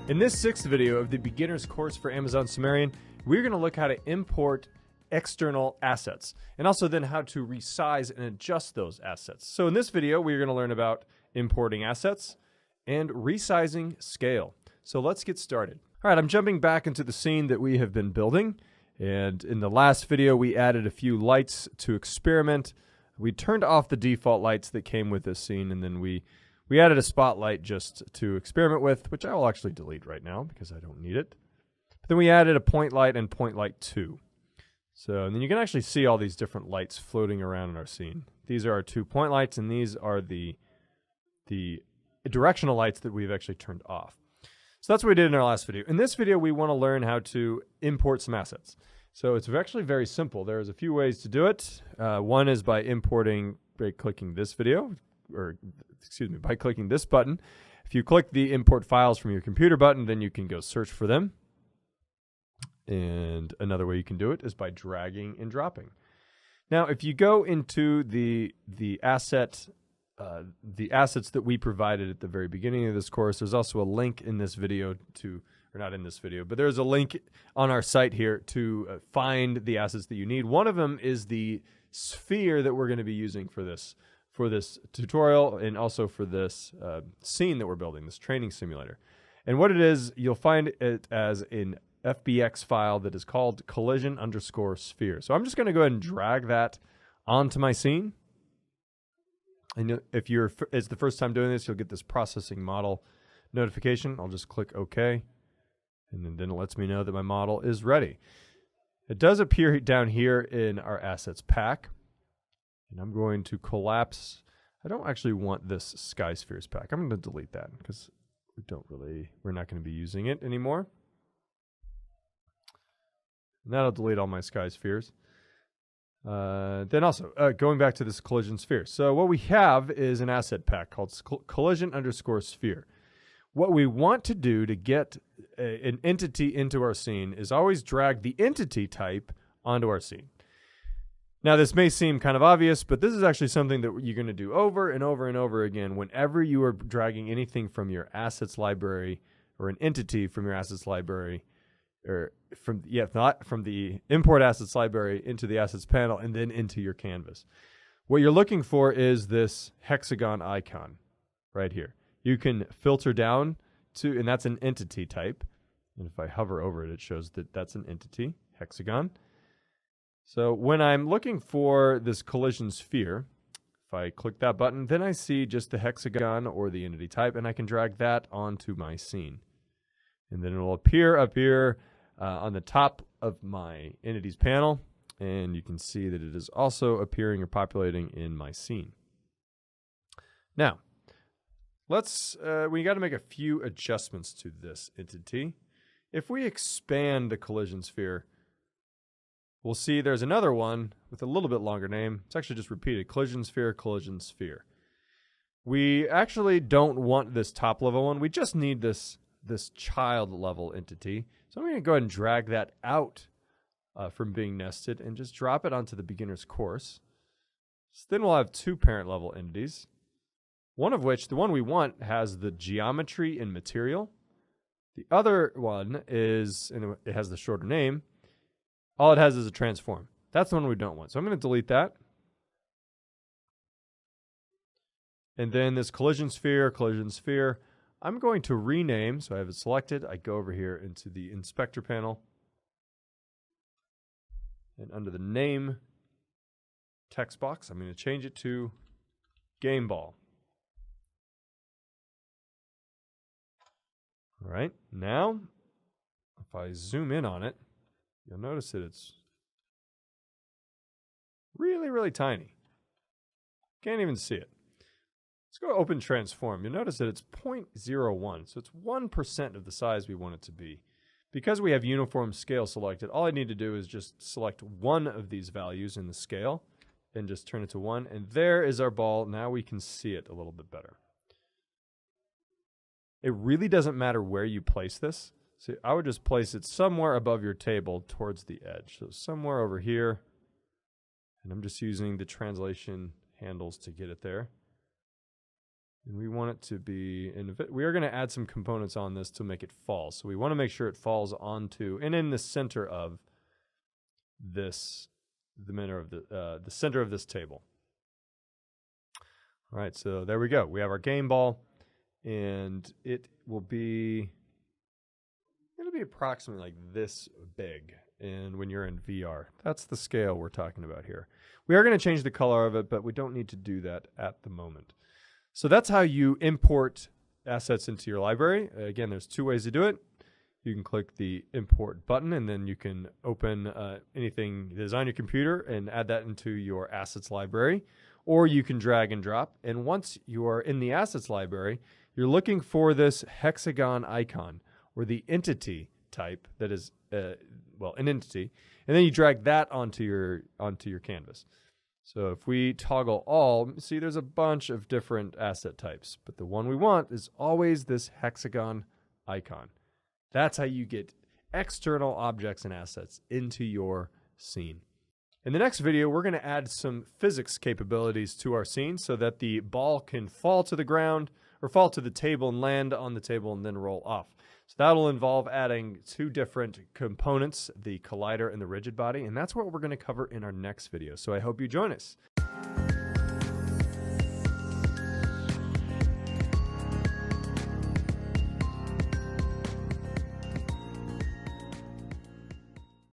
In this sixth video of the beginner's course for Amazon Sumerian, we're going to look how to import external assets and also then how to resize and adjust those assets. So in this video, we're going to learn about importing assets and resizing scale. So let's get started. All right, I'm jumping back into the scene that we have been building. And in the last video, we added a few lights to experiment. We turned off the default lights that came with this scene, and then we added a spotlight just to experiment with, which I will actually delete right now because I don't need it. But then we added a point light and point light 2. So and then you can actually see all these different lights floating around in our scene. These are our 2 point lights, and these are the directional lights that we've actually turned off. So that's what we did in our last video. In this video, we want to learn how to import some assets. So it's actually very simple. There's a few ways to do it. One is by importing, by clicking this video, by clicking this button. If you click the import files from your computer button, then you can go search for them. And another way you can do it is by dragging and dropping. Now, if you go into the assets that we provided at the very beginning of this course, there's also a link in this video to, or not in this video, but there's a link on our site here to find the assets that you need. One of them is the sphere that we're going to be using for this tutorial and also for this scene that we're building, this training simulator. And what it is, you'll find it as an FBX file that is called collision_sphere. So I'm just going to go ahead and drag that onto my scene. And if it's the first time doing this, you'll get this processing model notification. I'll just click OK. And then it lets me know that my model is ready. It does appear down here in our assets pack. And I'm going to collapse. I don't actually want this sky spheres pack. I'm going to delete that because we're not going to be using it anymore. And that'll delete all my sky spheres. Then also, going back to this collision sphere. So what we have is an asset pack called collision_sphere. What we want to do to get an entity into our scene is always drag the entity type onto our scene. Now, this may seem kind of obvious, but this is actually something that you're going to do over and over and over again whenever you are dragging anything from your assets library or an entity from your assets library, or from the import assets library into the assets panel and then into your canvas. What you're looking for is this hexagon icon right here. You can filter down to, and that's an entity type. And if I hover over it, it shows that that's an entity, hexagon. So when I'm looking for this collision sphere, if I click that button, then I see just the hexagon or the entity type, and I can drag that onto my scene. And then it will appear up here on the top of my entities panel, and you can see that it is also appearing or populating in my scene. Now, we got to make a few adjustments to this entity. If we expand the collision sphere, we'll see there's another one with a little bit longer name. It's actually just repeated, collision sphere, collision sphere. We actually don't want this top level one. We just need this child level entity. So I'm going to go ahead and drag that out from being nested and just drop it onto the beginner's course. So then we'll have 2 parent level entities. One of which, the one we want, has the geometry and material. The other one is, and it has the shorter name, all it has is a transform. That's the one we don't want. So I'm going to delete that. And then this collision sphere, I'm going to rename, so I have it selected. I go over here into the inspector panel. And under the name text box, I'm going to change it to game ball. All right, now, if I zoom in on it, you'll notice that it's really, really tiny. Can't even see it. Let's go open transform. You'll notice that it's 0.01, so it's 1% of the size we want it to be. Because we have uniform scale selected, all I need to do is just select one of these values in the scale and just turn it to 1, and there is our ball. Now we can see it a little bit better. It really doesn't matter where you place this. So I would just place it somewhere above your table towards the edge. So somewhere over here. And I'm just using the translation handles to get it there. And we want it to be, we are going to add some components on this to make it fall. So we want to make sure it falls onto, and in the center of this, the center of this table. All right, so there we go. We have our game ball, and it'll be approximately like this big. And when you're in VR, that's the scale we're talking about here. We are going to change the color of it, but we don't need to do that at the moment. So that's how you import assets into your library. Again, there's two ways to do it. You can click the import button, and then you can open anything that is on your computer and add that into your assets library. Or you can drag and drop. And once you are in the assets library, you're looking for this hexagon icon or the entity type that is, an entity. And then you drag that onto your canvas. So if we toggle all, see there's a bunch of different asset types, but the one we want is always this hexagon icon. That's how you get external objects and assets into your scene. In the next video, we're going to add some physics capabilities to our scene so that the ball can fall to the ground or fall to the table and land on the table and then roll off. So that'll involve adding two different components, the collider and the rigid body, and that's what we're going to cover in our next video. So I hope you join us.